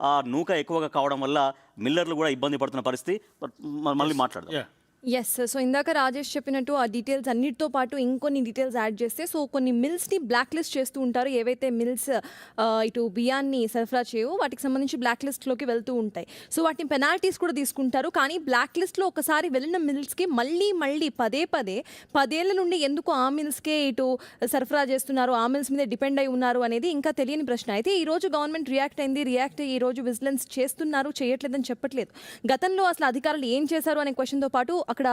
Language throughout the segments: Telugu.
ఆ నూక ఎక్కువగా కావడం వల్ల మిల్లర్లు కూడా ఇబ్బంది పడుతున్న పరిస్థితి. మళ్ళీ మాట్లాడదాం. ఎస్. సో ఇందాక రాజేష్ చెప్పినట్టు ఆ డీటెయిల్స్ అన్నిటితో పాటు ఇంకొన్ని డీటెయిల్స్ యాడ్ చేస్తే, సో కొన్ని మిల్స్ని బ్లాక్ లిస్ట్ చేస్తూ ఉంటారు. ఏవైతే మిల్స్ ఇటు బియ్యాన్ని సరఫరా చేయవో వాటికి సంబంధించి బ్లాక్ లిస్ట్లోకి వెళ్తూ ఉంటాయి. సో వాటిని పెనాల్టీస్ కూడా తీసుకుంటారు. కానీ బ్లాక్ లిస్ట్లో ఒకసారి వెళ్ళిన మిల్స్కి మళ్ళీ పదే పదేళ్ల నుండి ఎందుకు ఆ మిల్స్కే ఇటు సరఫరా చేస్తున్నారు, ఆ మిల్స్ మీద డిపెండ్ అయి ఉన్నారు అనేది ఇంకా తెలియని ప్రశ్న. అయితే ఈరోజు గవర్నమెంట్ రియాక్ట్ అయింది. ఈరోజు విజిలెన్స్ చేస్తున్నారు, చేయట్లేదని చెప్పట్లేదు. గతంలో అసలు అధికారులు ఏం చేశారు అనే క్వశ్చన్తో పాటు, అక్కడ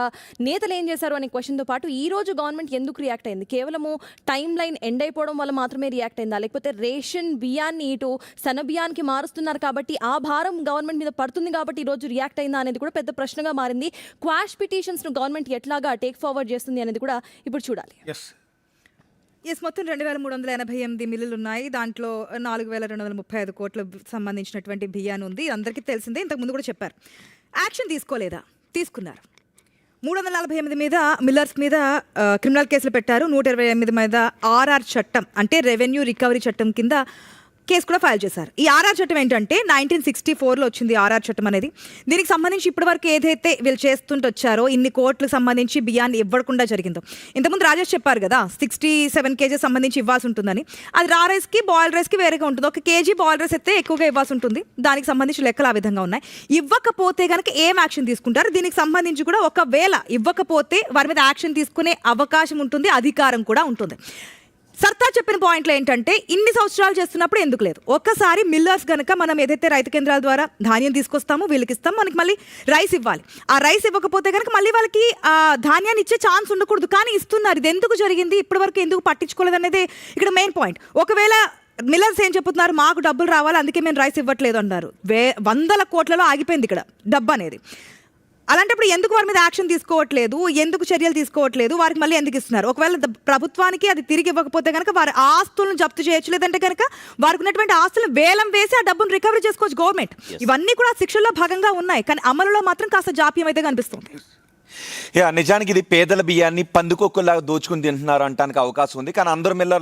నేతలు ఏం చేశారు అనే క్వశ్చన్తో పాటు ఈ రోజు గవర్నమెంట్ ఎందుకు రియాక్ట్ అయింది? కేవలము టైం లైన్ ఎండ్ అయిపోవడం వల్ల మాత్రమే రియాక్ట్ అయిందా, లేకపోతే రేషన్ బియ్యాన్ని ఇటు సన్న బియ్యానికి మారుస్తున్నారు కాబట్టి ఆ భారం గవర్నమెంట్ మీద పడుతుంది కాబట్టి ఈరోజు రియాక్ట్ అయిందా అనేది కూడా పెద్ద ప్రశ్నగా మారింది. క్వాష్ పిటిషన్స్ను గవర్నమెంట్ ఎట్లాగా టేక్ ఫార్వర్డ్ చేస్తుంది అనేది కూడా ఇప్పుడు చూడాలి. మొత్తం 2388 మిల్లులు ఉన్నాయి. దాంట్లో 4235 కోట్లకు సంబంధించినటువంటి బియ్యాన్ని ఉంది. అందరికీ తెలిసిందే, ఇంతకుముందు కూడా చెప్పారు. యాక్షన్ తీసుకోలేదా? తీసుకున్నారు. 348 మీద మిల్లర్స్ మీద క్రిమినల్ కేసులు పెట్టారు. 128 మీద ఆర్ఆర్ చట్టం అంటే రెవెన్యూ రికవరీ చట్టం కింద కేసు కూడా ఫైల్ చేశారు. ఈ ఆర్ఆర్ చట్టం ఏంటంటే 1964లో వచ్చింది ఆర్ఆర్ చట్టం అనేది. దీనికి సంబంధించి ఇప్పటివరకు ఏదైతే వీళ్ళు చేస్తుంటూ వచ్చారో, ఇన్ని కోట్లకు సంబంధించి బియ్యాన్ని ఇవ్వకుండా జరిగిందో, ఇంతకుముందు రాజేష్ చెప్పారు కదా 67 కేజీ సంబంధించి ఇవ్వాల్సి ఉంటుందని. అది రా రైస్కి బాయిల్ రైస్కి వేరేగా ఉంటుంది. 1 కేజీ బాయిల్ రైస్ అయితే ఎక్కువగా ఇవ్వాల్సి ఉంటుంది. దానికి సంబంధించి లెక్కలు ఆ విధంగా ఉన్నాయి. ఇవ్వకపోతే కనుక ఏం యాక్షన్ తీసుకుంటారు? దీనికి సంబంధించి కూడా ఒకవేళ ఇవ్వకపోతే వారి మీద యాక్షన్ తీసుకునే అవకాశం ఉంటుంది, అధికారం కూడా ఉంటుంది. సర్దార్ చెప్పిన పాయింట్లు ఏంటంటే, ఇన్ని సంవత్సరాలు చేస్తున్నప్పుడు ఎందుకు లేదు? ఒక్కసారి మిల్లర్స్ కనుక మనం ఏదైతే రైతు కేంద్రాల ద్వారా ధాన్యం తీసుకొస్తామో వీళ్ళకి ఇస్తాం, మనకి మళ్ళీ రైస్ ఇవ్వాలి. ఆ రైస్ ఇవ్వకపోతే కనుక మళ్ళీ వాళ్ళకి ధాన్యాన్ని ఇచ్చే ఛాన్స్ ఉండకూడదు. కానీ ఇస్తున్నారు. ఇది ఎందుకు జరిగింది, ఇప్పటివరకు ఎందుకు పట్టించుకోలేదు అనేది ఇక్కడ మెయిన్ పాయింట్. ఒకవేళ మిల్లర్స్ ఏం చెప్తున్నారు, మాకు డబ్బులు రావాలి అందుకే మేము రైస్ ఇవ్వట్లేదు అన్నారు. వందల కోట్లలో ఆగిపోయింది ఇక్కడ డబ్బు అనేది. అలాంటప్పుడు ఎందుకు వారి మీద యాక్షన్ తీసుకోవట్లేదు, ఎందుకు చర్యలు తీసుకోవట్లేదు, వారికి మళ్ళీ ఎందుకు ఇస్తున్నారు? ఒకవేళ ప్రభుత్వానికి అది తిరిగి ఇవ్వకపోతే కనుక వారి ఆస్తులను జప్తు చేయొచ్చు, లేదంటే కనుక వారికి ఉన్నటువంటి ఆస్తులను వేలం వేసి ఆ డబ్బును రికవరీ చేసుకోవచ్చు గవర్నమెంట్. ఇవన్నీ కూడా శిక్షల్లో భాగంగా ఉన్నాయి, కానీ అమలులో మాత్రం కాస్త జాప్యం అయితే కనిపిస్తుంది. నిజానికి ఇది పేదల బియ్యాన్ని పందుకొక్కులాగా దోచుకుని తింటున్నారు అంటానికి అవకాశం ఉంది. కానీ అందరు మిల్లర్లు